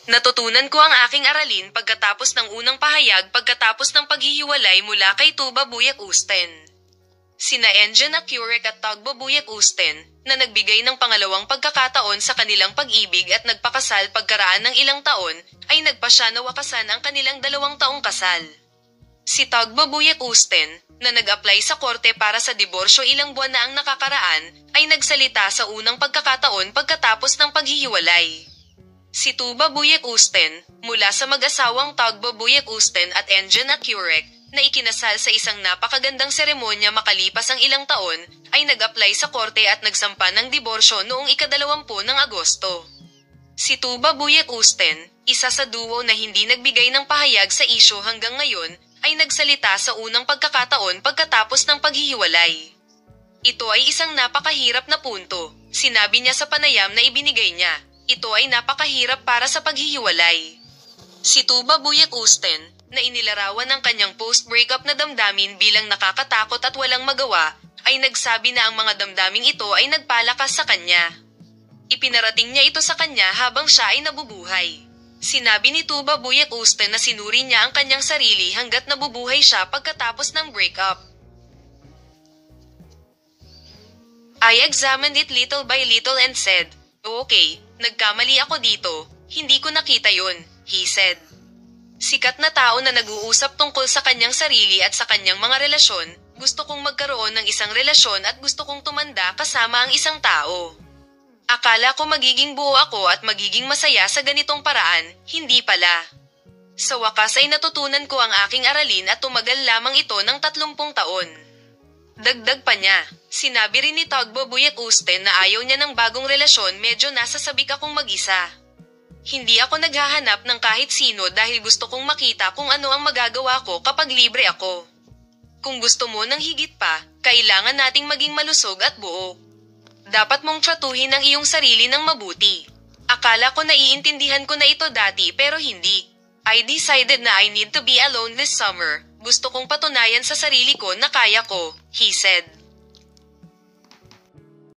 Natutunan ko ang aking aralin pagkatapos ng unang pahayag pagkatapos ng paghihiwalay mula kay Tuba Buyak Usten. Sina Engin Akurek at Tugbo Buyak Usten, na nagbigay ng pangalawang pagkakataon sa kanilang pag-ibig at nagpakasal pagkaraan ng ilang taon, ay nagpasya na wakasan ang kanilang 2 taong kasal. Si Tugbo Buyak Usten, na nag-apply sa korte para sa diborsyo ilang buwan na ang nakakaraan, ay nagsalita sa unang pagkakataon pagkatapos ng paghihiwalay. Si Tuba Buyak Usten, mula sa mag-asawang Tugbo Buyak Usten at Engin Akurek, na ikinasal sa isang napakagandang seremonya makalipas ang ilang taon, ay nag-apply sa korte at nagsampa ng diborsyo noong ika-20 ng Agosto. Si Tuba Buyak Usten, isa sa duo na hindi nagbigay ng pahayag sa isyu hanggang ngayon, ay nagsalita sa unang pagkakataon pagkatapos ng paghihiwalay. Ito ay isang napakahirap na punto, sinabi niya sa panayam na ibinigay niya. Ito ay napakahirap para sa paghihiwalay. Si Tuba Buyak Usten, na inilarawan ng kanyang post-breakup na damdamin bilang nakakatakot at walang magawa, ay nagsabi na ang mga damdaming ito ay nagpalakas sa kanya. Ipinarating niya ito sa kanya habang siya ay nabubuhay. Sinabi ni Tuba Buyak Usten na sinuri niya ang kanyang sarili hanggat nabubuhay siya pagkatapos ng breakup. I examined it little by little and said, "Okay, nagkamali ako dito, hindi ko nakita yun," he said. Sikat na tao na nag-uusap tungkol sa kanyang sarili at sa kanyang mga relasyon, gusto kong magkaroon ng isang relasyon at gusto kong tumanda kasama ang isang tao. Akala ko magiging buo ako at magiging masaya sa ganitong paraan, hindi pala. Sa wakas ay natutunan ko ang aking aralin at tumagal lamang ito ng 30 taon. Dagdag pa niya, sinabi rin ni Tugbo Buyak Usten na ayaw niya ng bagong relasyon, medyo nasasabik akong mag-isa. Hindi ako naghahanap ng kahit sino dahil gusto kong makita kung ano ang magagawa ko kapag libre ako. Kung gusto mo ng higit pa, kailangan nating maging malusog at buo. Dapat mong tratuhin ang iyong sarili ng mabuti. Akala ko naiintindihan ko na ito dati pero hindi. I decided na I need to be alone this summer. Gusto kong patunayan sa sarili ko na kaya ko, he said.